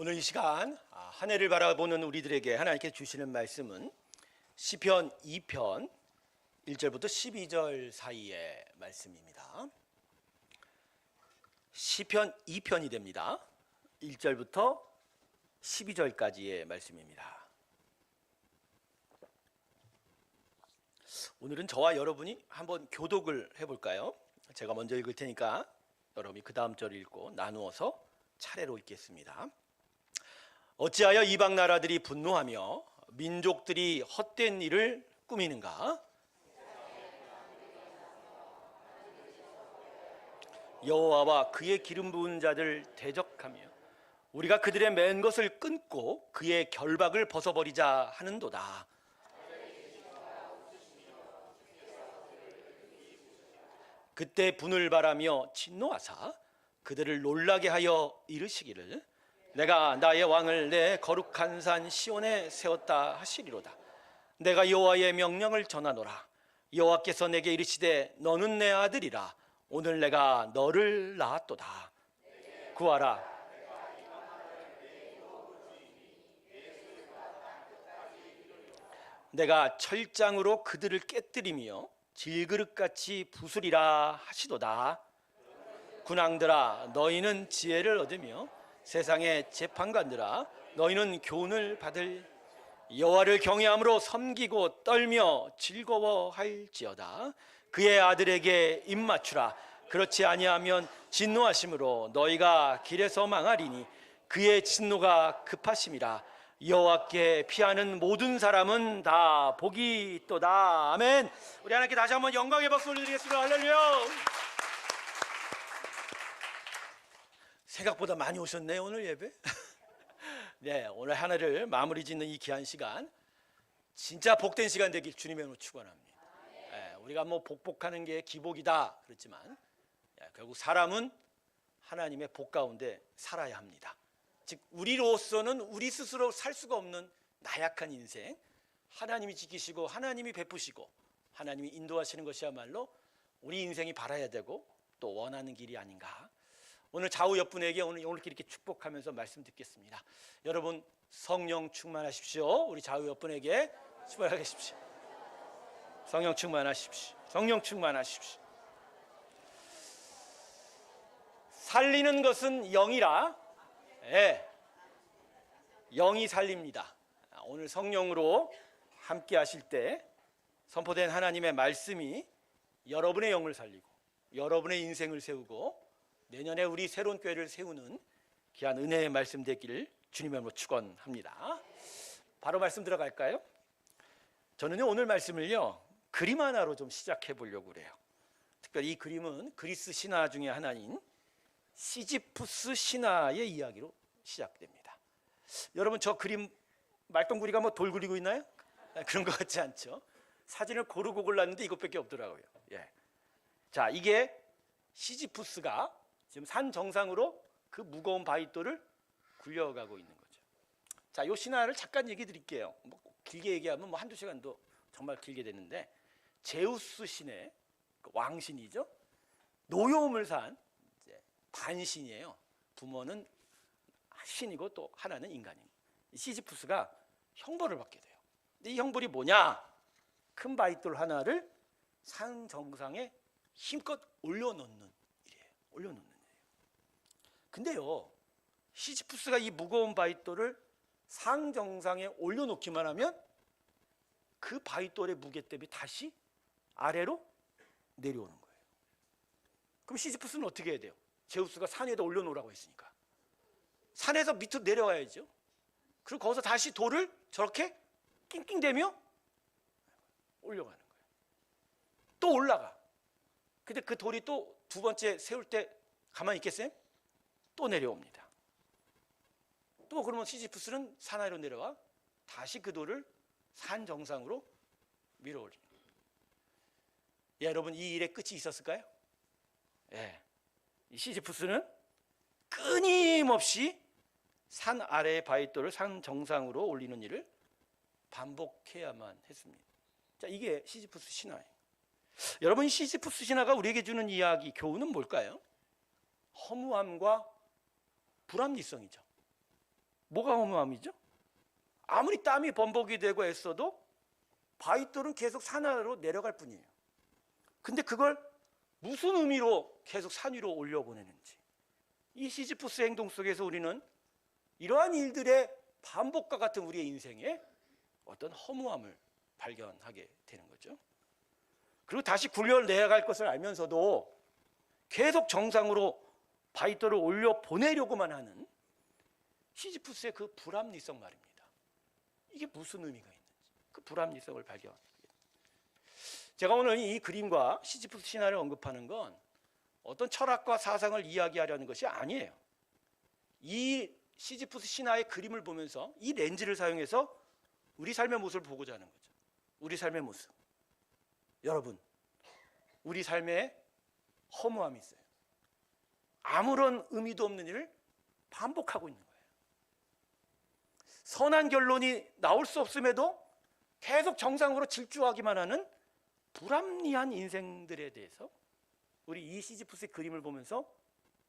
오늘 이 시간 한 해를 바라보는 우리들에게 하나님께서 주시는 말씀은 시편 2편 1절부터 12절 사이의 말씀입니다. 시편 2편이 됩니다. 1절부터 12절까지의 말씀입니다. 오늘은 저와 여러분이 한번 교독을 해볼까요? 제가 먼저 읽을 테니까 여러분이 그 다음 절을 읽고 나누어서 차례로 읽겠습니다. 어찌하여 이방 나라들이 분노하며 민족들이 헛된 일을 꾸미는가? 여호와와 그의 기름 부은 자들 대적하며 우리가 그들의 맨 것을 끊고 그의 결박을 벗어버리자 하는도다. 그때 분을 바라며 진노하사 그들을 놀라게 하여 이르시기를 내가 나의 왕을 내 거룩한 산 시온에 세웠다 하시리로다. 내가 여호와의 명령을 전하노라. 여호와께서 내게 이르시되 너는 내 아들이라. 오늘 내가 너를 낳았도다. 구하라. 내가 철장으로 그들을 깨뜨리며 질그릇같이 부수리라 하시도다. 군왕들아 너희는 지혜를 얻으며 세상의 재판관들아 너희는 교훈을 받을 여호와를 경외함으로 섬기고 떨며 즐거워할지어다. 그의 아들에게 입맞추라. 그렇지 아니하면 진노하심으로 너희가 길에서 망하리니 그의 진노가 급하심이라. 여호와께 피하는 모든 사람은 다 복이 있도다. 아멘. 우리 하나님께 다시 한번 영광의 박수 올려드리겠습니다. 할렐루야. 생각보다 많이 오셨네요, 오늘 예배. 네, 오늘 하나를 마무리 짓는 이 귀한 시간, 진짜 복된 시간 되길 주님의 이름으로 축원합니다. 네, 우리가 뭐 복복하는 게 기복이다 그렇지만 결국 사람은 하나님의 복 가운데 살아야 합니다. 즉 우리로서는 우리 스스로 살 수가 없는 나약한 인생, 하나님이 지키시고 하나님이 베푸시고 하나님이 인도하시는 것이야말로 우리 인생이 바라야 되고 또 원하는 길이 아닌가. 오늘 좌우 옆분에게 오늘 이렇게 축복하면서 말씀 듣겠습니다. 여러분 성령 충만하십시오. 우리 좌우 옆분에게 축복하십시오. 성령 충만하십시오. 성령 충만하십시오. 살리는 것은 영이라. 예, 영이 살립니다. 오늘 성령으로 함께 하실 때 선포된 하나님의 말씀이 여러분의 영을 살리고 여러분의 인생을 세우고 내년에 우리 새로운 교회를 세우는 귀한 은혜의 말씀 되기를 주님의 이름으로 축원합니다. 바로 말씀 들어갈까요? 저는요 오늘 말씀을요 그림 하나로 좀 시작해 보려고 그래요. 특별히 이 그림은 그리스 신화 중에 하나인 시지푸스 신화의 이야기로 시작됩니다. 여러분 저 그림 말똥구리가 뭐 돌 굴리고 있나요? 그런 것 같지 않죠? 사진을 고르고 골랐는데 이것밖에 없더라고요. 예. 자, 이게 시지푸스가 지금 산 정상으로 그 무거운 바위돌을 굴려가고 있는 거죠. 자, 이 신화를 잠깐 얘기 드릴게요. 뭐 길게 얘기하면 뭐 한두 시간도 정말 길게 되는데, 제우스 신의 왕신이죠. 노여움을 산 반신이에요. 부모는 신이고 또 하나는 인간입니다. 시지푸스가 형벌을 받게 돼요. 근데 이 형벌이 뭐냐? 큰 바위돌 하나를 산 정상에 힘껏 올려놓는 일이에요. 올려놓는 일이에요. 근데요, 시지푸스가 이 무거운 바위돌을 산 정상에 올려놓기만 하면 그 바위돌의 무게 때문에 다시 아래로 내려오는 거예요. 그럼 시지푸스는 어떻게 해야 돼요? 제우스가 산 위에다 올려놓으라고 했으니까 산에서 밑으로 내려와야죠. 그리고 거기서 다시 돌을 저렇게 낑낑대며 올려가는 거예요. 또 올라가. 근데 그 돌이 또 두 번째 세울 때 가만히 있겠어요? 또 내려옵니다. 또 그러면 시지푸스는 산 아래로 내려와 다시 그 돌을 산 정상으로 밀어올립니다. 예, 여러분 이 일의 끝이 있었을까요? 예. 이 시지푸스는 끊임없이 산 아래의 바위돌을 산 정상으로 올리는 일을 반복해야만 했습니다. 자, 이게 시지푸스 신화예요. 여러분, 시지푸스 신화가 우리에게 주는 이야기, 교훈은 뭘까요? 허무함과 불합리성이죠. 뭐가 허무함이죠? 아무리 땀이 범벅이 되고 애써도 바위돌은 계속 산 아래로 내려갈 뿐이에요. 근데 그걸 무슨 의미로 계속 산 위로 올려보내는지, 이 시지프스 행동 속에서 우리는 이러한 일들의 반복과 같은 우리의 인생에 어떤 허무함을 발견하게 되는 거죠. 그리고 다시 굴려 내려갈 것을 알면서도 계속 정상으로 바위돌을 올려 보내려고만 하는 시지프스의 그 불합리성 말입니다. 이게 무슨 의미가 있는지 그 불합리성을 발견합니다. 제가 오늘 이 그림과 시지프스 신화를 언급하는 건 어떤 철학과 사상을 이야기하려는 것이 아니에요. 이 시지프스 신화의 그림을 보면서 이 렌즈를 사용해서 우리 삶의 모습을 보고자 하는 거죠. 우리 삶의 모습. 여러분, 우리 삶에 허무함이 있어요. 아무런 의미도 없는 일을 반복하고 있는 거예요. 선한 결론이 나올 수 없음에도 계속 정상으로 질주하기만 하는 불합리한 인생들에 대해서 우리 이 시지프스의 그림을 보면서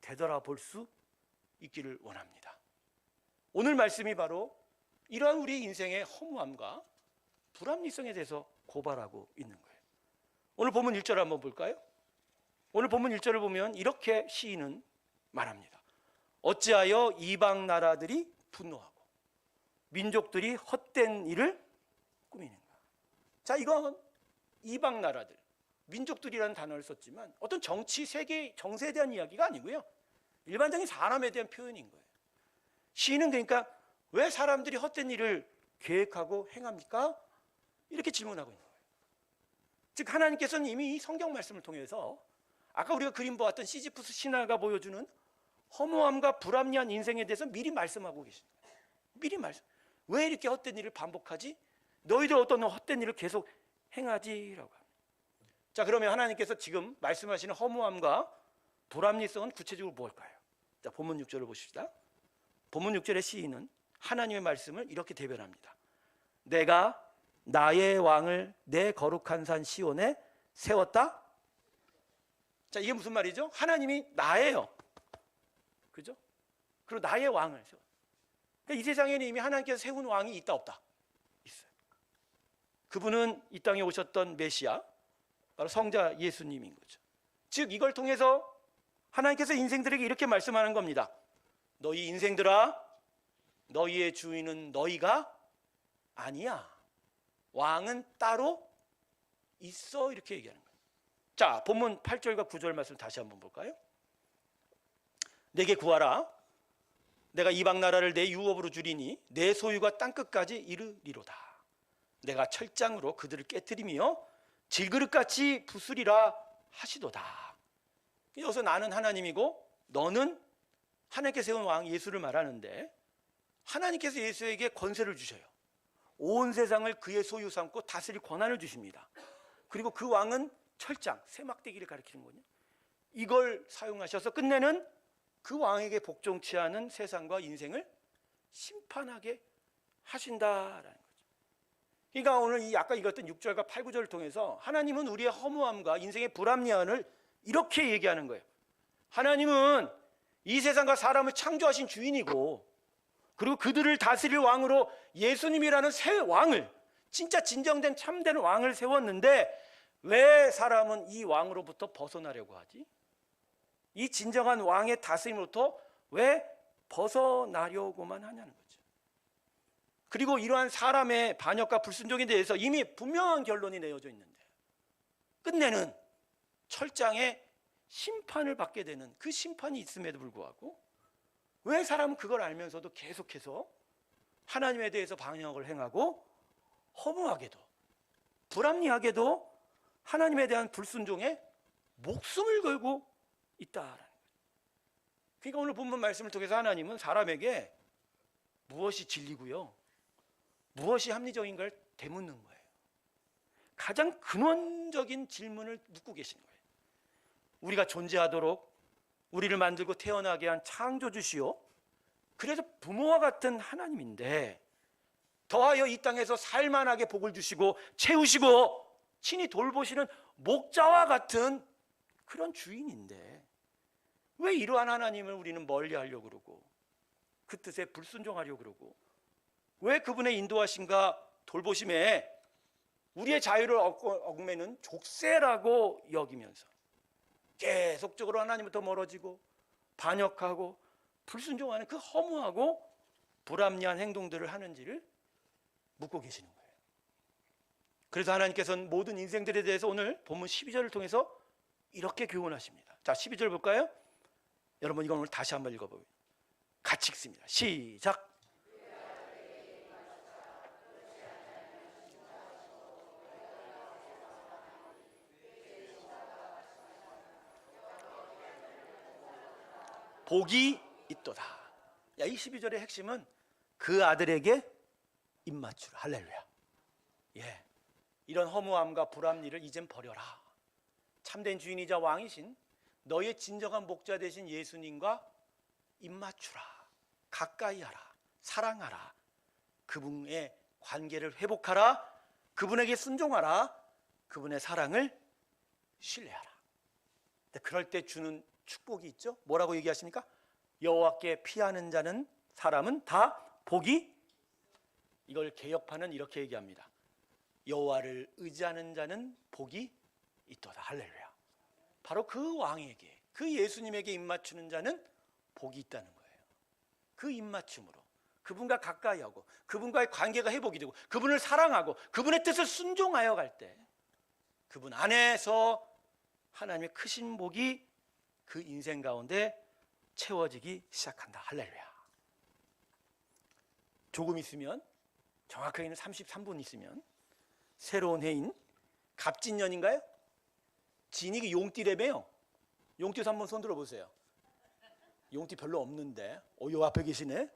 되돌아볼 수 있기를 원합니다. 오늘 말씀이 바로 이러한 우리 인생의 허무함과 불합리성에 대해서 고발하고 있는 거예요. 오늘 본문 1절을 한번 볼까요? 오늘 본문 1절을 보면 이렇게 시인은 말합니다. 어찌하여 이방 나라들이 분노하고 민족들이 헛된 일을 꾸미는가. 자, 이건 이방 나라들, 민족들이라는 단어를 썼지만 어떤 정치, 세계, 정세에 대한 이야기가 아니고요. 일반적인 사람에 대한 표현인 거예요. 시인은 그러니까 왜 사람들이 헛된 일을 계획하고 행합니까? 이렇게 질문하고 있는 거예요. 즉 하나님께서는 이미 이 성경 말씀을 통해서 아까 우리가 그림 보았던 시지프스 신화가 보여주는 허무함과 불합리한 인생에 대해서 미리 말씀하고 계신 거예요. 미리 말씀. 왜 이렇게 헛된 일을 반복하지? 너희들 어떤 헛된 일을 계속 행하지라고 합니다. 자, 그러면 하나님께서 지금 말씀하시는 허무함과 불합리성은 구체적으로 뭘까요? 자, 본문 6절을 보십시다. 본문 6절의 시인은 하나님의 말씀을 이렇게 대변합니다. 내가 나의 왕을 내 거룩한 산 시온에 세웠다. 자, 이게 무슨 말이죠? 하나님이 나예요. 그죠? 그리고 나의 왕을 세워. 그러니까 이 세상에는 이미 하나님께서 세운 왕이 있다 없다? 있어요. 그분은 이 땅에 오셨던 메시아, 바로 성자 예수님인 거죠. 즉 이걸 통해서 하나님께서 인생들에게 이렇게 말씀하는 겁니다. 너희 인생들아, 너희의 주인은 너희가 아니야. 왕은 따로 있어. 이렇게 얘기하는 거예요. 자, 본문 8절과 9절 말씀 다시 한번 볼까요? 내게 구하라. 내가 이방 나라를 내 유업으로 주리니 내 소유가 땅끝까지 이르리로다. 내가 철장으로 그들을 깨뜨리며 질그릇같이 부수리라 하시도다. 여기서 나는 하나님이고 너는 하나님께서 세운 왕 예수를 말하는데, 하나님께서 예수에게 권세를 주셔요. 온 세상을 그의 소유 삼고 다스릴 권한을 주십니다. 그리고 그 왕은 철장, 세막대기를 가리키는 거죠. 이걸 사용하셔서 끝내는 그 왕에게 복종치 않은 세상과 인생을 심판하게 하신다라는 거죠. 그러니까 오늘 이 아까 읽었던 6절과 8, 9절을 통해서 하나님은 우리의 허무함과 인생의 불합리함을 이렇게 얘기하는 거예요. 하나님은 이 세상과 사람을 창조하신 주인이고, 그리고 그들을 다스릴 왕으로 예수님이라는 새 왕을, 진짜 진정된 참된 왕을 세웠는데 왜 사람은 이 왕으로부터 벗어나려고 하지? 이 진정한 왕의 다스림으로부터 왜 벗어나려고만 하냐는 거죠. 그리고 이러한 사람의 반역과 불순종에 대해서 이미 분명한 결론이 내어져 있는데 끝내는 철장에 심판을 받게 되는 그 심판이 있음에도 불구하고 왜 사람은 그걸 알면서도 계속해서 하나님에 대해서 반역을 행하고 허무하게도 불합리하게도 하나님에 대한 불순종에 목숨을 걸고 있다라는 거예요. 그러니까 오늘 본문 말씀을 통해서 하나님은 사람에게 무엇이 진리고요, 무엇이 합리적인가를 되묻는 거예요. 가장 근원적인 질문을 묻고 계신 거예요. 우리가 존재하도록 우리를 만들고 태어나게 한 창조주시오, 그래서 부모와 같은 하나님인데 더하여 이 땅에서 살만하게 복을 주시고 채우시고 친히 돌보시는 목자와 같은 그런 주인인데 왜 이러한 하나님을 우리는 멀리 하려고 그러고 그 뜻에 불순종하려고 그러고, 왜 그분의 인도하심과 돌보심에 우리의 자유를 얽매는 족쇄라고 여기면서 계속적으로 하나님부터 멀어지고 반역하고 불순종하는 그 허무하고 불합리한 행동들을 하는지를 묻고 계시는 거예요. 그래서 하나님께서는 모든 인생들에 대해서 오늘 본문 12절을 통해서 이렇게 교훈하십니다. 자, 12절 볼까요? 여러분, 이건 오늘 다시 한번 읽어보고 같이 읽습니다. 시작. 복이 있도다. 야, 이 12절의 핵심은 그 아들에게 입맞추라. 할렐루야. 예, 이런 허무함과 불합리를 이젠 버려라. 참된 주인이자 왕이신 너의 진정한 목자 되신 예수님과 입맞추라. 가까이 하라. 사랑하라. 그분의 관계를 회복하라. 그분에게 순종하라. 그분의 사랑을 신뢰하라. 그럴 때 주는 축복이 있죠. 뭐라고 얘기하십니까? 여호와께 피하는 자는 사람은 다 복이, 이걸 개역판은 이렇게 얘기합니다. 여호와를 의지하는 자는 복이 있도다. 할렐루야. 바로 그 왕에게, 그 예수님에게 입맞추는 자는 복이 있다는 거예요. 그 입맞춤으로 그분과 가까이 하고 그분과의 관계가 회복이 되고 그분을 사랑하고 그분의 뜻을 순종하여 갈 때 그분 안에서 하나님의 크신 복이 그 인생 가운데 채워지기 시작한다. 할렐루야. 조금 있으면, 정확하게는 33분 있으면 새로운 해인 갑진년인가요? 진이 용띠래매요. 용띠에서 한번 손 들어보세요. 용띠 별로 없는데, 요 앞에 계시네.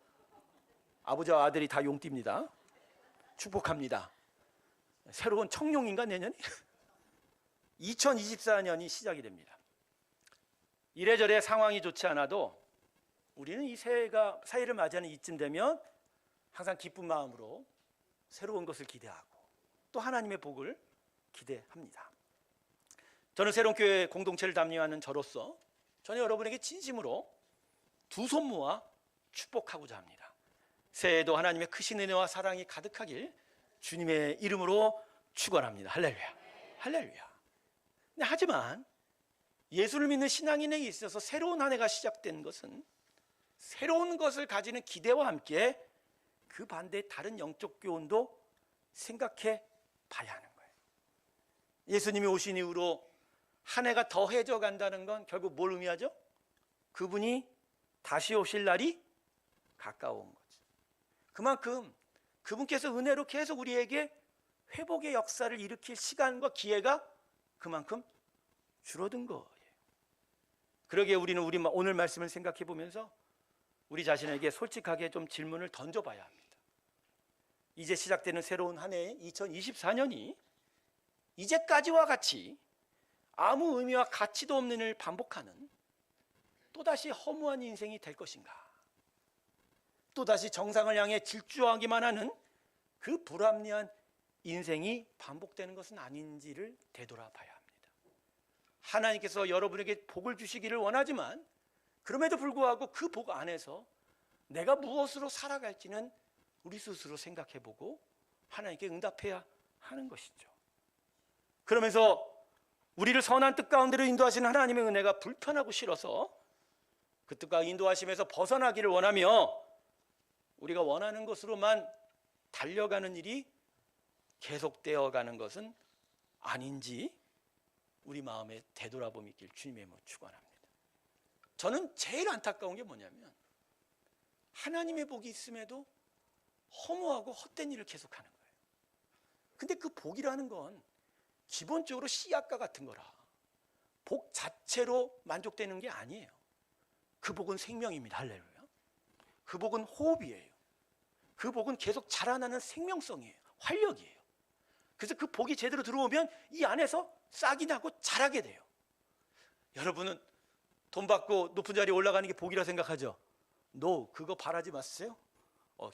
아버지와 아들이 다 용띠입니다. 축복합니다. 새로운 청룡인가 내년이? 2024년이 시작이 됩니다. 이래저래 상황이 좋지 않아도 우리는 이 새해를 맞이하는 이쯤 되면 항상 기쁜 마음으로 새로운 것을 기대하고 또 하나님의 복을 기대합니다. 저는 새로운 교회 공동체를 담임하는 저로서 저는 여러분에게 진심으로 두 손 모아 축복하고자 합니다. 새해에도 하나님의 크신 은혜와 사랑이 가득하길 주님의 이름으로 축원합니다. 할렐루야. 할렐루야. 하지만 예수를 믿는 신앙인에게 있어서 새로운 한 해가 시작된 것은 새로운 것을 가지는 기대와 함께 그 반대의 다른 영적 교훈도 생각해 봐야 하는 거예요. 예수님이 오신 이후로 한 해가 더해져 간다는 건 결국 뭘 의미하죠? 그분이 다시 오실 날이 가까운 거죠. 그만큼 그분께서 은혜로 계속 우리에게 회복의 역사를 일으킬 시간과 기회가 그만큼 줄어든 거예요. 그러기에 우리는 오늘 말씀을 생각해 보면서 우리 자신에게 솔직하게 좀 질문을 던져봐야 합니다. 이제 시작되는 새로운 한 해 2024년이 이제까지와 같이 아무 의미와 가치도 없는 일을 반복하는 또다시 허무한 인생이 될 것인가? 또다시 정상을 향해 질주하기만 하는 그 불합리한 인생이 반복되는 것은 아닌지를 되돌아봐야 합니다. 하나님께서 여러분에게 복을 주시기를 원하지만 그럼에도 불구하고 그 복 안에서 내가 무엇으로 살아갈지는 우리 스스로 생각해보고 하나님께 응답해야 하는 것이죠. 그러면서 우리를 선한 뜻 가운데로 인도하시는 하나님의 은혜가 불편하고 싫어서 그 뜻과 인도하심에서 벗어나기를 원하며 우리가 원하는 것으로만 달려가는 일이 계속되어 가는 것은 아닌지 우리 마음에 되돌아봄이 있길 주님의 이름으로 축원합니다. 저는 제일 안타까운 게 뭐냐면 하나님의 복이 있음에도 허무하고 헛된 일을 계속하는 거예요. 근데 그 복이라는 건 기본적으로 씨앗과 같은 거라 복 자체로 만족되는 게 아니에요. 그 복은 생명입니다. 할렐루야. 그 복은 호흡이에요. 그 복은 계속 자라나는 생명성이에요. 활력이에요. 그래서 그 복이 제대로 들어오면 이 안에서 싹이 나고 자라게 돼요. 여러분은 돈 받고 높은 자리에 올라가는 게 복이라 생각하죠? 그거 바라지 마세요.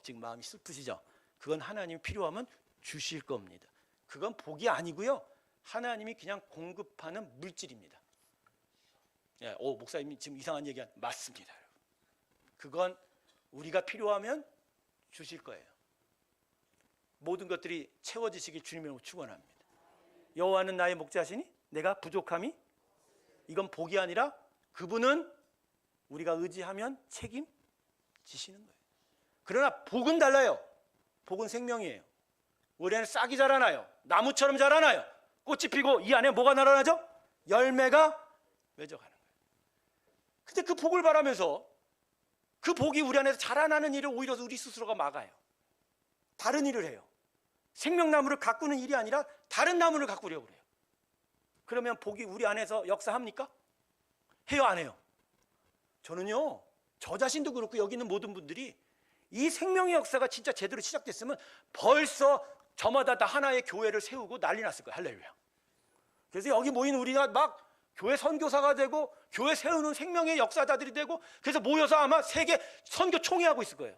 지금 마음이 슬프시죠? 그건 하나님이 필요하면 주실 겁니다. 그건 복이 아니고요. 하나님이 그냥 공급하는 물질입니다. 목사님이 지금 이상한 얘기한 맞습니다. 그건 우리가 필요하면 주실 거예요. 모든 것들이 채워지시길 주님으로 축원합니다. 여호와는 나의 목자시니 내가 부족함이, 이건 복이 아니라 그분은 우리가 의지하면 책임지시는 거예요. 그러나 복은 달라요. 복은 생명이에요. 우리 안에 싹이 자라나요. 나무처럼 자라나요. 꽃이 피고 이 안에 뭐가 날아나죠? 열매가 맺어가는 거예요. 근데 그 복을 바라면서 그 복이 우리 안에서 자라나는 일을 오히려 우리 스스로가 막아요. 다른 일을 해요. 생명나무를 가꾸는 일이 아니라 다른 나무를 가꾸려고 그래요. 그러면 복이 우리 안에서 역사합니까? 해요, 안 해요? 저는요, 저 자신도 그렇고 여기 있는 모든 분들이 이 생명의 역사가 진짜 제대로 시작됐으면 벌써 저마다 다 하나의 교회를 세우고 난리 났을 거예요. 할렐루야. 그래서 여기 모인 우리가 막 교회 선교사가 되고 교회 세우는 생명의 역사자들이 되고, 그래서 모여서 아마 세계 선교 총회하고 있을 거예요.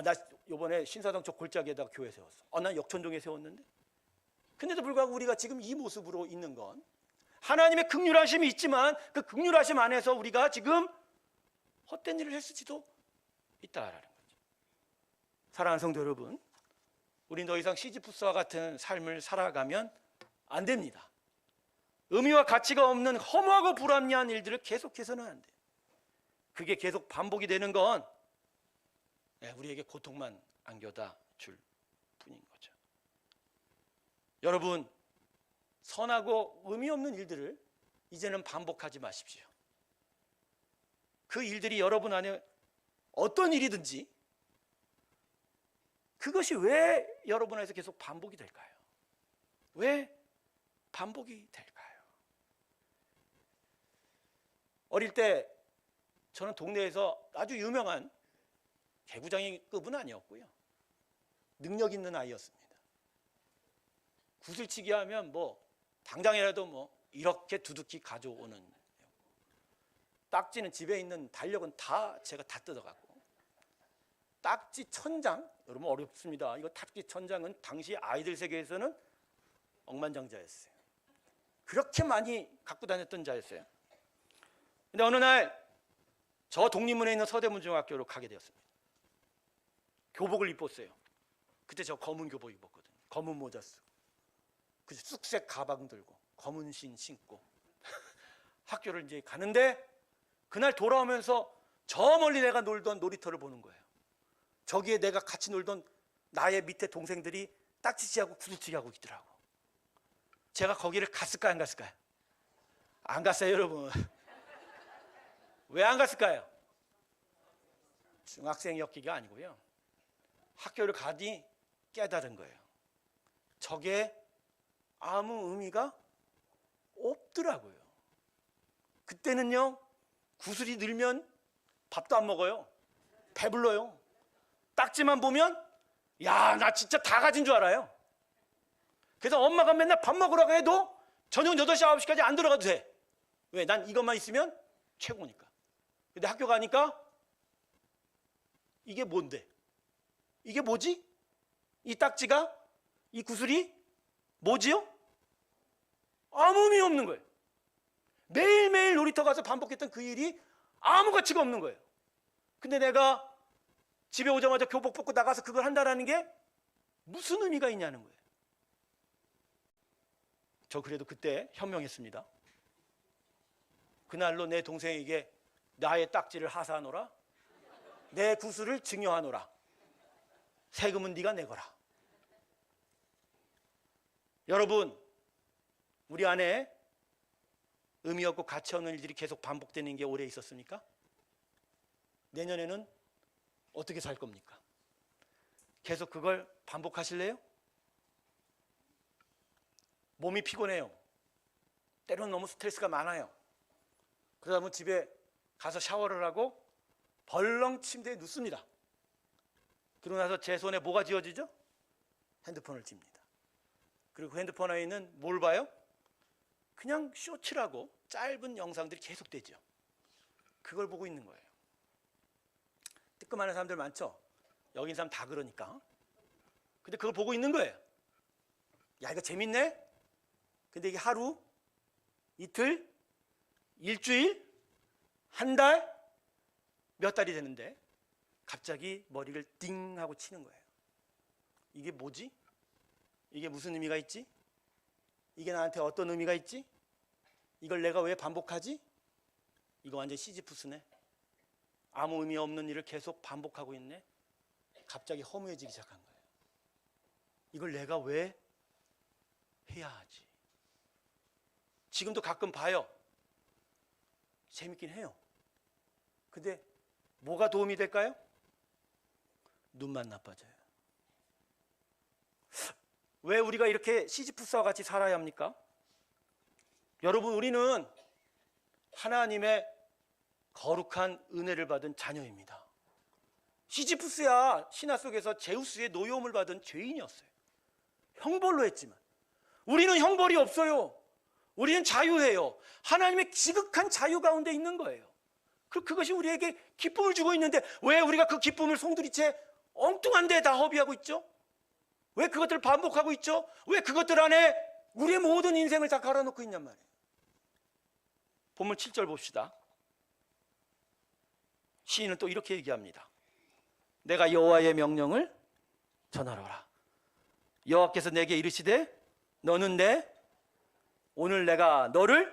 나 이번에 신사동 쪽 골짜기에다가 교회 세웠어. 난 역천동에 세웠는데. 근데도 불구하고 우리가 지금 이 모습으로 있는 건 하나님의 긍휼하심이 있지만 그 긍휼하심 안에서 우리가 지금 헛된 일을 했을지도 있다라는 거죠. 사랑하는 성도 여러분, 우린 더 이상 시지프스와 같은 삶을 살아가면 안 됩니다. 의미와 가치가 없는 허무하고 불합리한 일들을 계속해서는 안 돼요. 그게 계속 반복이 되는 건 우리에게 고통만 안겨다 줄 뿐인 거죠. 여러분, 선하고 의미 없는 일들을 이제는 반복하지 마십시오. 그 일들이 여러분 안에 어떤 일이든지 그것이 왜 여러분 안에서 계속 반복이 될까요? 왜 반복이 될까요? 어릴 때 저는 동네에서 아주 유명한 개구장이급은 아니었고요, 능력 있는 아이였습니다. 구슬치기 하면 당장이라도 이렇게 두둑히 가져오는, 딱지는 집에 있는 달력은 다 제가 다 뜯어갔고, 딱지 천장, 여러분 어렵습니다. 이거 딱지 천장은 당시 아이들 세계에서는 억만장자였어요. 그렇게 많이 갖고 다녔던 자였어요. 근데 어느 날 저 독립문에 있는 서대문중학교로 가게 되었습니다. 교복을 입었어요. 그때 저 검은 교복 입었거든요. 검은 모자 쓰고, 그 쑥색 가방 들고, 검은 신 신고 학교를 이제 가는데, 그날 돌아오면서 저 멀리 내가 놀던 놀이터를 보는 거예요. 저기에 내가 같이 놀던 나의 밑에 동생들이 딱지치기하고 구슬치기하고 있더라고. 제가 거기를 갔을까요, 안 갔을까요? 안 갔어요, 여러분. 왜 안 갔을까요? 중학생이었기가 아니고요, 학교를 가니 깨달은 거예요. 저게 아무 의미가 없더라고요. 그때는요, 구슬이 늘면 밥도 안 먹어요. 배불러요. 딱지만 보면 나 진짜 다 가진 줄 알아요. 그래서 엄마가 맨날 밥 먹으라고 해도 저녁 8시, 9시까지 안 들어가도 돼. 왜? 난 이것만 있으면 최고니까. 근데 학교 가니까 이게 뭔데? 이게 뭐지? 이 딱지가? 이 구슬이? 뭐지요? 아무 의미 없는 거예요. 매일매일 놀이터 가서 반복했던 그 일이 아무 가치가 없는 거예요. 근데 내가 집에 오자마자 교복 벗고 나가서 그걸 한다는 게 무슨 의미가 있냐는 거예요. 저 그래도 그때 현명했습니다. 그날로 내 동생에게 나의 딱지를 하사하노라, 내 구슬을 증여하노라, 세금은 네가 내거라. 여러분, 우리 안에 의미 없고 가치 없는 일들이 계속 반복되는 게 오래 있었습니까? 내년에는 어떻게 살 겁니까? 계속 그걸 반복하실래요? 몸이 피곤해요. 때로는 너무 스트레스가 많아요. 그러다 보면 집에 가서 샤워를 하고 벌렁 침대에 눕습니다. 그러고 나서 제 손에 뭐가 쥐어지죠? 핸드폰을 쥡니다. 그리고 핸드폰 안에 있는 뭘 봐요? 그냥 쇼츠라고 짧은 영상들이 계속 되죠. 그걸 보고 있는 거예요. 뜨끔하는 사람들 많죠? 여기 있는 사람 다 그러니까. 근데 그걸 보고 있는 거예요. 야, 이거 재밌네? 근데 이게 하루, 이틀, 일주일, 한 달, 몇 달이 되는데 갑자기 머리를 띵 하고 치는 거예요. 이게 뭐지? 이게 무슨 의미가 있지? 이게 나한테 어떤 의미가 있지? 이걸 내가 왜 반복하지? 이거 완전 시지프스네. 아무 의미 없는 일을 계속 반복하고 있네. 갑자기 허무해지기 시작한 거예요. 이걸 내가 왜 해야 하지? 지금도 가끔 봐요. 재밌긴 해요. 근데 뭐가 도움이 될까요? 눈만 나빠져요. 왜 우리가 이렇게 시지프스와 같이 살아야 합니까? 여러분, 우리는 하나님의 거룩한 은혜를 받은 자녀입니다. 시지프스야 신화 속에서 제우스의 노여움을 받은 죄인이었어요. 형벌로 했지만 우리는 형벌이 없어요. 우리는 자유해요. 하나님의 지극한 자유 가운데 있는 거예요. 그것이 우리에게 기쁨을 주고 있는데 왜 우리가 그 기쁨을 송두리째 엉뚱한 데 다 허비하고 있죠? 왜 그것들을 반복하고 있죠? 왜 그것들 안에 우리의 모든 인생을 다 갈아놓고 있냔 말이에요. 본문 7절 봅시다. 시인은 또 이렇게 얘기합니다. 내가 여호와의 명령을 전하노라. 여호와께서 내게 이르시되 너는 오늘 내가 너를,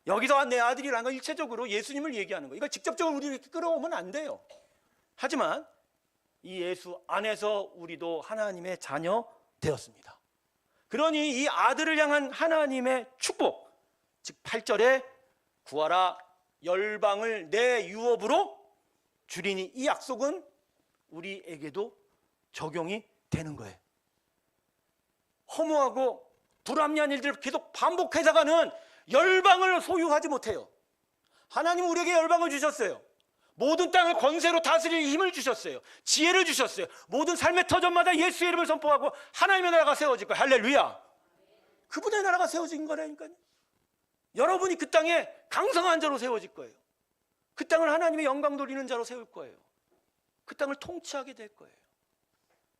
여기서 내 아들이라는 건 일체적으로 예수님을 얘기하는 거예요. 이걸 직접적으로 우리 이렇게 끌어오면 안 돼요. 하지만 이 예수 안에서 우리도 하나님의 자녀 되었습니다. 그러니 이 아들을 향한 하나님의 축복, 즉 8절에 구하라 열방을 내 유업으로 주리니, 이 약속은 우리에게도 적용이 되는 거예요. 허무하고 불합리한 일들을 계속 반복해서가는 열방을 소유하지 못해요. 하나님은 우리에게 열방을 주셨어요. 모든 땅을 권세로 다스릴 힘을 주셨어요. 지혜를 주셨어요. 모든 삶의 터전마다 예수의 이름을 선포하고 하나님의 나라가 세워질 거예요. 할렐루야. 그분의 나라가 세워진 거라니까요. 여러분이 그 땅에 강성한 자로 세워질 거예요. 그 땅을 하나님의 영광 돌리는 자로 세울 거예요. 그 땅을 통치하게 될 거예요.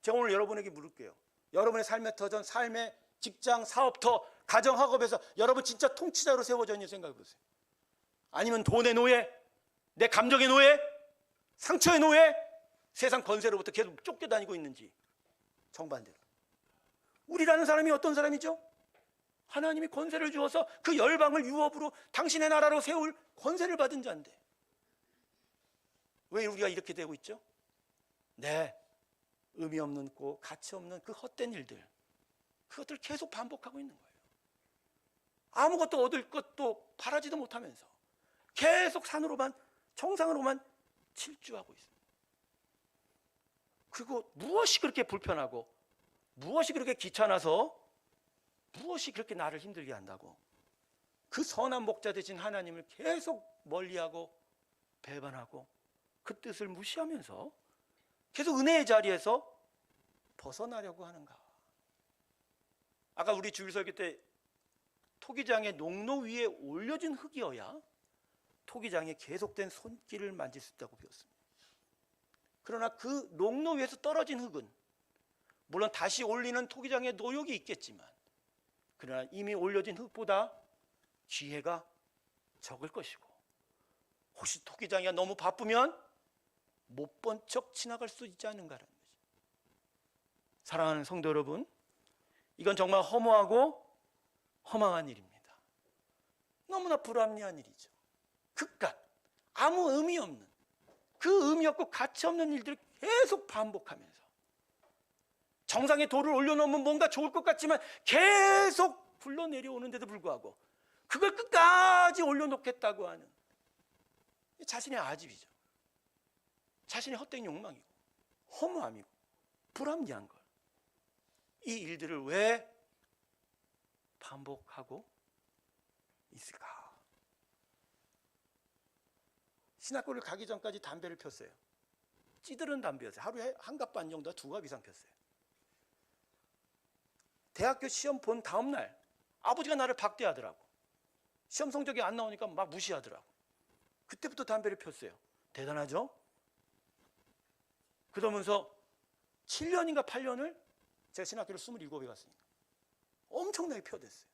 제가 오늘 여러분에게 물을게요. 여러분의 삶의 터전, 삶의 직장, 사업터, 가정, 학업에서 여러분 진짜 통치자로 세워졌는지 생각해 보세요. 아니면 돈의 노예, 내 감정의 노예, 상처의 노예, 세상 권세로부터 계속 쫓겨다니고 있는지. 정반대로 우리라는 사람이 어떤 사람이죠? 하나님이 권세를 주어서 그 열방을 유업으로 당신의 나라로 세울 권세를 받은 자인데 왜 우리가 이렇게 되고 있죠? 네, 의미 없는 고 가치 없는 그 헛된 일들, 그것들 계속 반복하고 있는 거예요. 아무것도 얻을 것도 바라지도 못하면서 계속 산으로만, 정상으로만 질주하고 있어요. 그리고 무엇이 그렇게 불편하고 무엇이 그렇게 귀찮아서 무엇이 그렇게 나를 힘들게 한다고 그 선한 목자 되신 하나님을 계속 멀리하고 배반하고 그 뜻을 무시하면서 계속 은혜의 자리에서 벗어나려고 하는가? 아까 우리 주일설교 때 토기장의 농로 위에 올려진 흙이어야 토기장에 계속된 손길을 만질 수 있다고 배웠습니다. 그러나 그 농로 위에서 떨어진 흙은 물론 다시 올리는 토기장의 노력이 있겠지만 그러나 이미 올려진 흙보다 기회가 적을 것이고 혹시 토기장이가 너무 바쁘면 못 본 척 지나갈 수 있지 않은가라는 거죠. 사랑하는 성도 여러분, 이건 정말 허무하고 허망한 일입니다. 너무나 불합리한 일이죠. 그깟 아무 의미 없는, 그 의미 없고 가치 없는 일들을 계속 반복하면서 정상에 돌을 올려놓으면 뭔가 좋을 것 같지만 계속 굴러내려오는데도 불구하고 그걸 끝까지 올려놓겠다고 하는 자신의 아집이죠. 자신의 헛된 욕망이고 허무함이고 불합리한 걸, 이 일들을 왜 반복하고 있을까? 신학교를 가기 전까지 담배를 폈어요. 찌드는 담배였어요. 하루에 한 갑 반 정도, 두 갑 이상 폈어요. 대학교 시험 본 다음 날 아버지가 나를 박대하더라고. 시험 성적이 안 나오니까 막 무시하더라고. 그때부터 담배를 폈어요. 대단하죠? 그러면서 7년인가 8년을 제가 신학교를 27에 갔으니까 엄청나게 펴댔어요.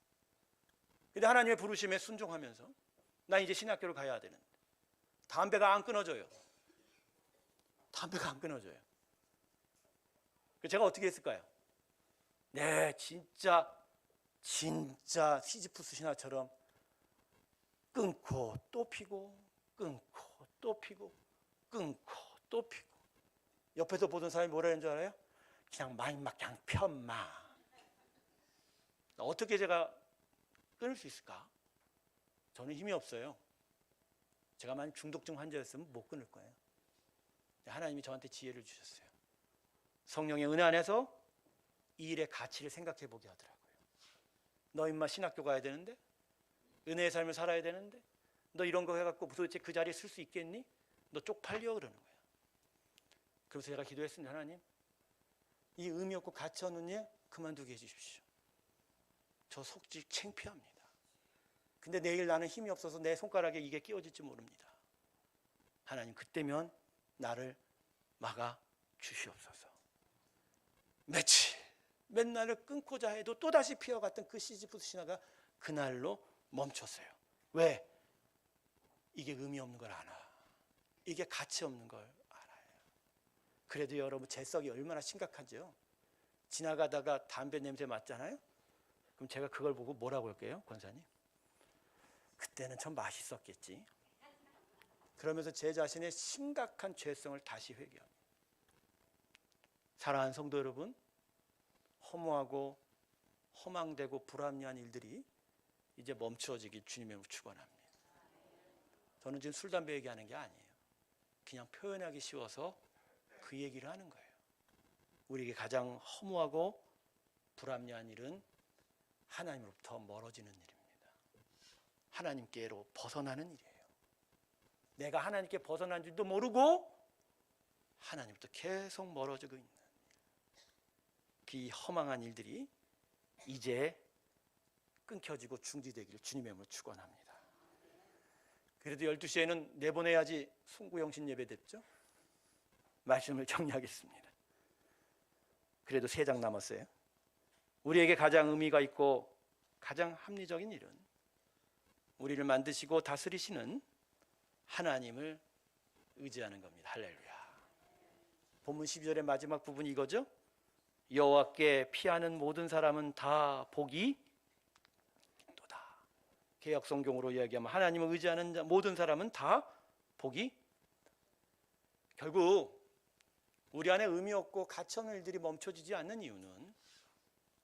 근데 하나님의 부르심에 순종하면서 나 이제 신학교를 가야 되는데 담배가 안 끊어져요. 담배가 안 끊어져요. 제가 어떻게 했을까요? 네, 진짜 시지프스 신화처럼 끊고 또 피고, 끊고 또 피고, 끊고 또 피고. 옆에서 보던 사람이 뭐라 했는 줄 알아요? 그냥 마인마 그냥 편마. 어떻게 제가 끊을 수 있을까? 저는 힘이 없어요. 제가 만약 중독증 환자였으면 못 끊을 거예요. 하나님이 저한테 지혜를 주셨어요. 성령의 은혜 안에서 이 일의 가치를 생각해 보게 하더라고요. 너 인마 신학교 가야 되는데, 은혜의 삶을 살아야 되는데, 너 이런 거 해갖고 도대체 그 자리에 쓸 수 있겠니? 너 쪽팔려 그러는 거예요. 그래서 제가 기도했습니다. 하나님, 이 의미 없고 가치 없는 일 그만두게 해주십시오. 저 속지 창피합니다. 근데 내일 나는 힘이 없어서 내 손가락에 이게 끼워질지 모릅니다. 하나님, 그때면 나를 막아 주시옵소서. 며칠 맨날을 끊고자 해도 또다시 피어갔던 그 시지프스 신화가 그날로 멈췄어요. 왜? 이게 의미 없는 걸 알아. 이게 가치 없는 걸 알아요. 그래도 여러분, 제 썩이 얼마나 심각한지요. 지나가다가 담배 냄새 맡잖아요. 그럼 제가 그걸 보고 뭐라고 할게요, 권사님? 그때는 참 맛있었겠지. 그러면서 제 자신의 심각한 죄성을 다시 회개합니다. 사랑하는 성도 여러분, 허무하고 허망되고 불합리한 일들이 이제 멈추어지길 주님의 이름으로 축원합니다. 저는 지금 술, 담배 얘기하는 게 아니에요. 그냥 표현하기 쉬워서 그 얘기를 하는 거예요. 우리에게 가장 허무하고 불합리한 일은 하나님으로부터 멀어지는 일입니다. 하나님께로 벗어나는 일이에요. 내가 하나님께 벗어난 줄도 모르고 하나님부터 계속 멀어지고 있는 그 허망한 일들이 이제 끊겨지고 중지되기를 주님의 이름으로 축원합니다. 그래도 12시에는 내보내야지 송구영신 예배 됐죠? 말씀을 정리하겠습니다. 그래도 3장 남았어요. 우리에게 가장 의미가 있고 가장 합리적인 일은 우리를 만드시고 다스리시는 하나님을 의지하는 겁니다. 할렐루야. 본문 12절의 마지막 부분이 이거죠. 여호와께 피하는 모든 사람은 다 복이 있도다. 개역 성경으로 이야기하면 하나님을 의지하는 모든 사람은 다 복이. 결국 우리 안에 의미 없고 가치 없는 일들이 멈춰지지 않는 이유는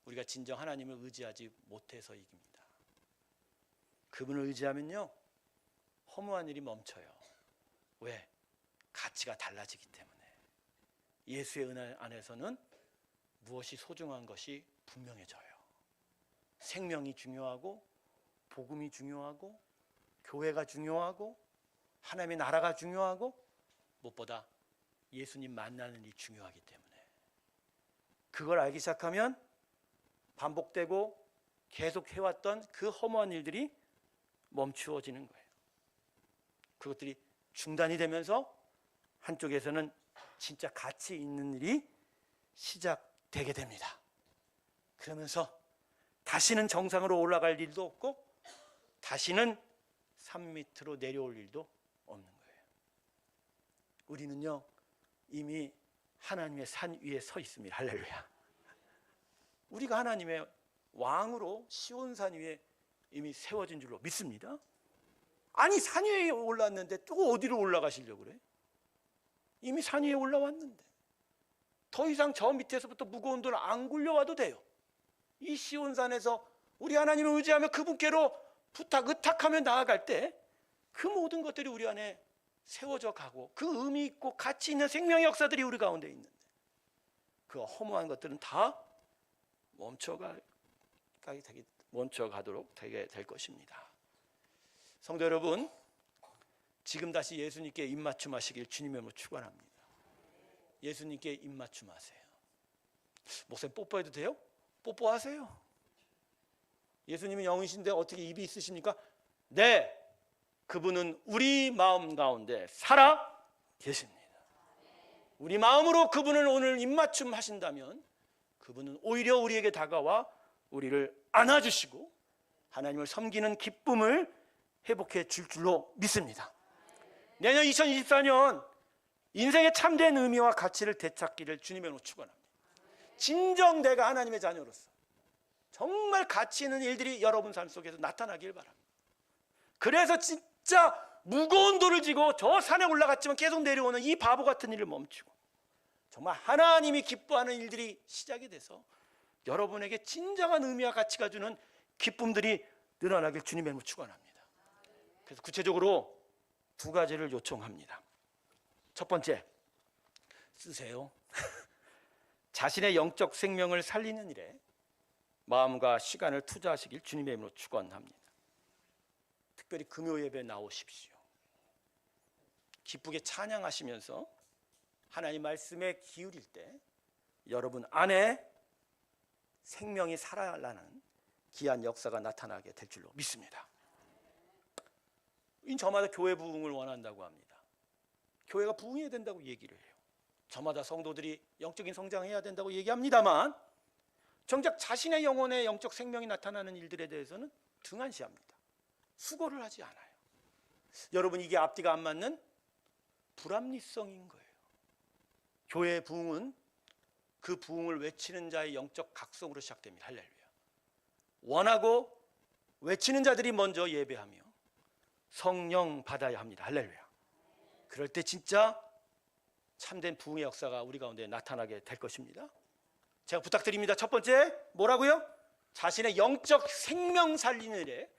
우리가 진정 하나님을 의지하지 못해서입니다. 그분을 의지하면요, 허무한 일이 멈춰요. 왜? 가치가 달라지기 때문에. 예수의 은혜 안에서는 무엇이 소중한 것이 분명해져요. 생명이 중요하고, 복음이 중요하고, 교회가 중요하고, 하나님의 나라가 중요하고, 무엇보다 예수님 만나는 일이 중요하기 때문에. 그걸 알기 시작하면 반복되고 계속 해왔던 그 허무한 일들이 멈추어지는 거예요. 그것들이 중단이 되면서 한쪽에서는 진짜 가치 있는 일이 시작되게 됩니다. 그러면서 다시는 정상으로 올라갈 일도 없고 다시는 산 밑으로 내려올 일도 없는 거예요. 우리는요, 이미 하나님의 산 위에 서 있습니다. 할렐루야. 우리가 하나님의 왕으로 시온산 위에 이미 세워진 줄로 믿습니다. 아니, 산 위에 올랐는데 또 어디로 올라가시려고 그래? 이미 산 위에 올라왔는데 더 이상 저 밑에서부터 무거운 돌 안 굴려와도 돼요. 이 시온산에서 우리 하나님을 의지하며 그분께로 의탁하며 나아갈 때 그 모든 것들이 우리 안에 세워져 가고 그 의미 있고 가치 있는 생명의 역사들이 우리 가운데 있는데 그 허무한 것들은 다 멈춰가도록 되게 될 것입니다. 성도 여러분, 지금 다시 예수님께 입맞춤하시길 주님의 이름으로 축원합니다. 예수님께 입맞춤하세요. 목사님, 뽀뽀해도 돼요? 뽀뽀하세요. 예수님은 영이신데 어떻게 입이 있으십니까? 네, 그분은 우리 마음 가운데 살아 계십니다. 우리 마음으로 그분을 오늘 입맞춤 하신다면 그분은 오히려 우리에게 다가와 우리를 안아주시고 하나님을 섬기는 기쁨을 회복해 줄 줄로 믿습니다. 내년 2024년 인생의 참된 의미와 가치를 되찾기를 주님의 이름으로 축원합니다. 진정 내가 하나님의 자녀로서 정말 가치 있는 일들이 여러분 삶 속에서 나타나길 바랍니다. 그래서 진짜 무거운 돌을 지고 저 산에 올라갔지만 계속 내려오는 이 바보 같은 일을 멈추고 정말 하나님이 기뻐하는 일들이 시작이 돼서 여러분에게 진정한 의미와 가치가 주는 기쁨들이 늘어나길 주님의 이름으로 축원합니다. 그래서 구체적으로 두 가지를 요청합니다. 첫 번째, 쓰세요. 자신의 영적 생명을 살리는 일에 마음과 시간을 투자하시길 주님의 이름으로 축원합니다. 특별히 금요 예배에 나오십시오. 기쁘게 찬양하시면서 하나님 말씀에 기울일 때 여러분 안에 생명이 살아나는 귀한 역사가 나타나게 될 줄로 믿습니다. 저마다 교회 부흥을 원한다고 합니다. 교회가 부흥해야 된다고 얘기를 해요. 저마다 성도들이 영적인 성장해야 된다고 얘기합니다만 정작 자신의 영혼의 영적 생명이 나타나는 일들에 대해서는 등한시합니다. 수고를 하지 않아요. 여러분, 이게 앞뒤가 안 맞는 불합리성인 거예요. 교회의 부흥은 그 부흥을 외치는 자의 영적 각성으로 시작됩니다. 할렐루야. 원하고 외치는 자들이 먼저 예배하며 성령 받아야 합니다. 할렐루야. 그럴 때 진짜 참된 부흥의 역사가 우리 가운데 나타나게 될 것입니다. 제가 부탁드립니다. 첫 번째, 뭐라고요? 자신의 영적 생명 살리는 일에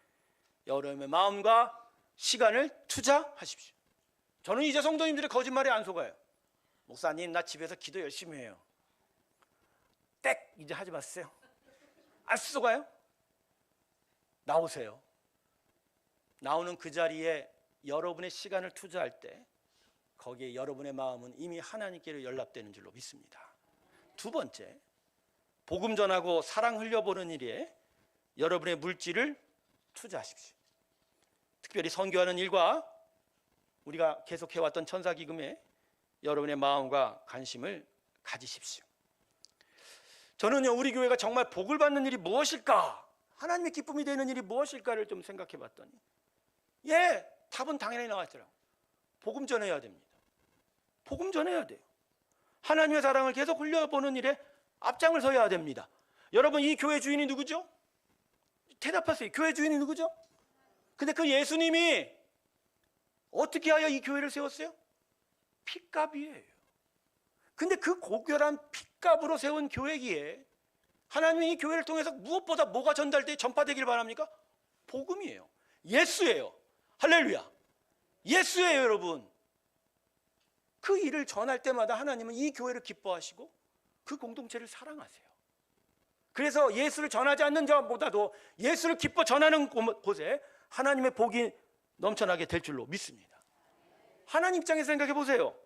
여러분의 마음과 시간을 투자하십시오. 저는 이제 성도님들의 거짓말에 안 속아요. 목사님, 나 집에서 기도 열심히 해요. 땡! 이제 하지 마세요. 안 속아요? 나오세요. 나오는 그 자리에 여러분의 시간을 투자할 때 거기에 여러분의 마음은 이미 하나님께로 연락되는 줄로 믿습니다. 두 번째, 복음 전하고 사랑 흘려보는 일에 여러분의 물질을 투자하십시오. 특별히 선교하는 일과 우리가 계속해왔던 천사기금에 여러분의 마음과 관심을 가지십시오. 저는요, 우리 교회가 정말 복을 받는 일이 무엇일까, 하나님의 기쁨이 되는 일이 무엇일까를 좀 생각해 봤더니 답은 당연히 나왔더라고요. 복음 전해야 됩니다. 복음 전해야 돼요. 하나님의 사랑을 계속 흘려보는 일에 앞장을 서야 됩니다. 여러분, 이 교회 주인이 누구죠? 대답하세요. 교회 주인이 누구죠? 근데 그 예수님이 어떻게 하여 이 교회를 세웠어요? 핏값이에요. 근데 그 고결한 핏값으로 세운 교회기에 하나님이 이 교회를 통해서 무엇보다 뭐가 전파되길 바랍니까? 복음이에요. 예수예요. 할렐루야. 예수예요, 여러분. 그 일을 전할 때마다 하나님은 이 교회를 기뻐하시고 그 공동체를 사랑하세요. 그래서 예수를 전하지 않는 자보다도 예수를 기뻐 전하는 곳에 하나님의 복이 넘쳐나게 될 줄로 믿습니다. 하나님 입장에서 생각해 보세요.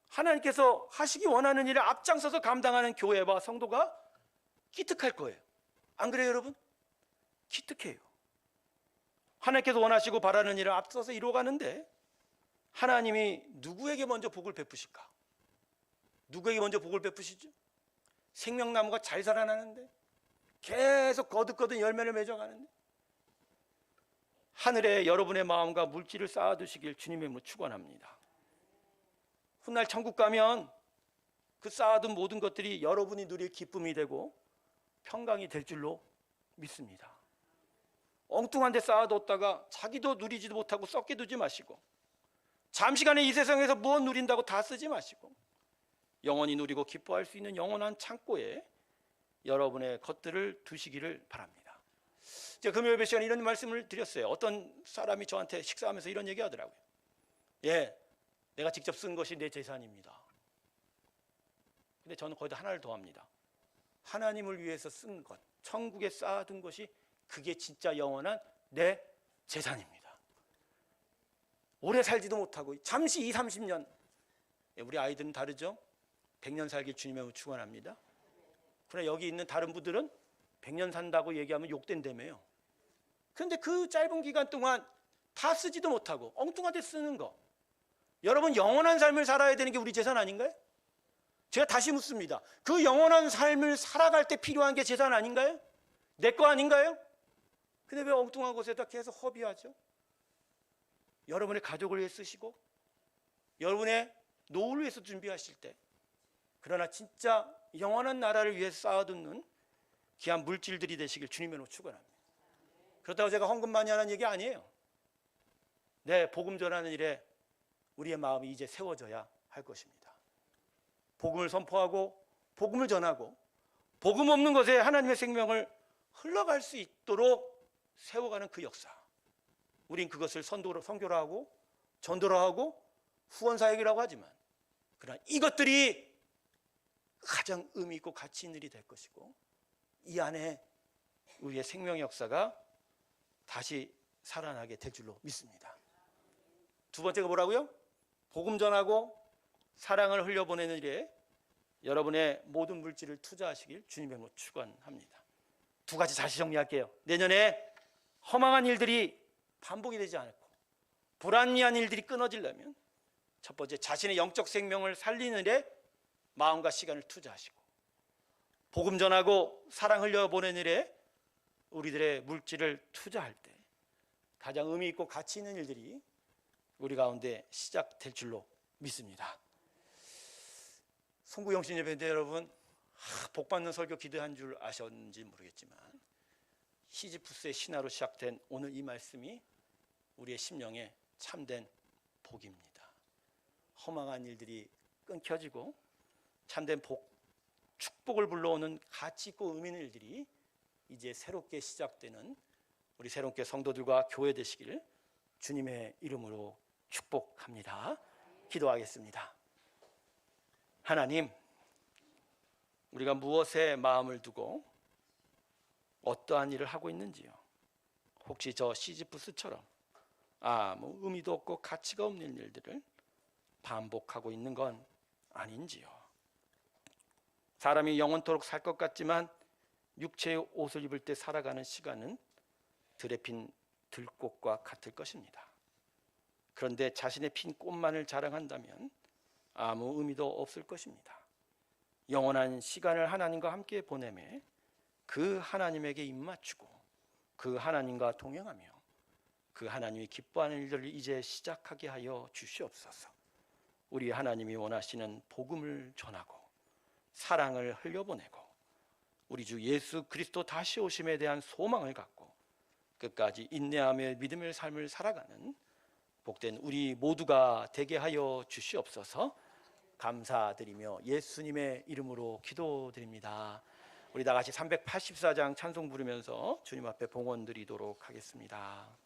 하나님께서 하시기 원하는 일을 앞장서서 감당하는 교회와 성도가 기특할 거예요. 안 그래요, 여러분? 기특해요. 하나님께서 원하시고 바라는 일을 앞서서 이루어가는데 하나님이 누구에게 먼저 복을 베푸실까? 누구에게 먼저 복을 베푸시죠? 생명나무가 잘 자라나는데, 계속 거듭거듭 열매를 맺어가는데, 하늘에 여러분의 마음과 물질을 쌓아두시길 주님의 이름으로 축원합니다. 훗날 천국 가면 그 쌓아둔 모든 것들이 여러분이 누릴 기쁨이 되고 평강이 될 줄로 믿습니다. 엉뚱한 데 쌓아뒀다가 자기도 누리지도 못하고 썩게 두지 마시고, 잠시간에 이 세상에서 무엇 누린다고 다 쓰지 마시고, 영원히 누리고 기뻐할 수 있는 영원한 창고에 여러분의 것들을 두시기를 바랍니다. 제가 금요 예배 시간에 이런 말씀을 드렸어요. 어떤 사람이 저한테 식사하면서 이런 얘기 하더라고요. 내가 직접 쓴 것이 내 재산입니다. 근데 저는 거기다 하나를 더합니다. 하나님을 위해서 쓴 것, 천국에 쌓아둔 것이 그게 진짜 영원한 내 재산입니다. 오래 살지도 못하고 잠시 20, 30년, 우리 아이들은 다르죠. 100년 살길 주님의 축원합니다. 그러나 여기 있는 다른 분들은 100년 산다고 얘기하면 욕된다며요. 그런데 그 짧은 기간 동안 다 쓰지도 못하고 엉뚱한 데 쓰는 거, 여러분 영원한 삶을 살아야 되는 게 우리 재산 아닌가요? 제가 다시 묻습니다. 그 영원한 삶을 살아갈 때 필요한 게 재산 아닌가요? 내 거 아닌가요? 근데 왜 엉뚱한 곳에다 계속 허비하죠? 여러분의 가족을 위해 쓰시고, 여러분의 노후를 위해서 준비하실 때, 그러나 진짜 영원한 나라를 위해 쌓아두는 귀한 물질들이 되시길 주님으로 축원합니다. 그렇다고 제가 헌금 많이 하라는 얘기 아니에요. 네, 복음 전하는 일에 우리의 마음이 이제 세워져야 할 것입니다. 복음을 선포하고 복음을 전하고 복음 없는 것에 하나님의 생명을 흘러갈 수 있도록 세워가는 그 역사, 우린 그것을 선교로 하고 전도로 하고 후원사역이라고 하지만, 그러나 이것들이 가장 의미 있고 가치 있는 일이 될 것이고, 이 안에 우리의 생명의 역사가 다시 살아나게 될 줄로 믿습니다. 두 번째가 뭐라고요? 복음 전하고 사랑을 흘려보내는 일에 여러분의 모든 물질을 투자하시길 주님의 이름으로 축원합니다. 두 가지 다시 정리할게요. 내년에 허망한 일들이 반복이 되지 않고 불합리한 일들이 끊어지려면 첫 번째, 자신의 영적 생명을 살리는 일에 마음과 시간을 투자하시고, 복음 전하고 사랑 흘려보내는 일에 우리들의 물질을 투자할 때 가장 의미 있고 가치 있는 일들이 우리 가운데 시작될 줄로 믿습니다. 송구영신 예배인데 여러분, 복받는 설교 기도한 줄 아셨는지 모르겠지만 시지푸스의 신화로 시작된 오늘 이 말씀이 우리의 심령에 참된 복입니다. 허망한 일들이 끊겨지고 참된 복, 축복을 불러오는 가치 있고 의미 있는 일들이 이제 새롭게 시작되는 우리 새롭게 성도들과 교회 되시길 주님의 이름으로 축복합니다. 기도하겠습니다. 하나님, 우리가 무엇에 마음을 두고 어떠한 일을 하고 있는지요? 혹시 저 시지푸스처럼 아무 의미도 없고 가치가 없는 일들을 반복하고 있는 건 아닌지요? 사람이 영원토록 살 것 같지만 육체의 옷을 입을 때 살아가는 시간은 들에 핀 들꽃과 같을 것입니다. 그런데 자신의 핀 꽃만을 자랑한다면 아무 의미도 없을 것입니다. 영원한 시간을 하나님과 함께 보내매 그 하나님에게 입맞추고 그 하나님과 동행하며 그 하나님이 기뻐하는 일들을 이제 시작하게 하여 주시옵소서. 우리 하나님이 원하시는 복음을 전하고 사랑을 흘려보내고 우리 주 예수 그리스도 다시 오심에 대한 소망을 갖고 끝까지 인내하며 믿음의 삶을 살아가는 복된 우리 모두가 되게 하여 주시옵소서. 감사드리며 예수님의 이름으로 기도드립니다. 우리 다 같이 384장 찬송 부르면서 주님 앞에 봉헌 드리도록 하겠습니다.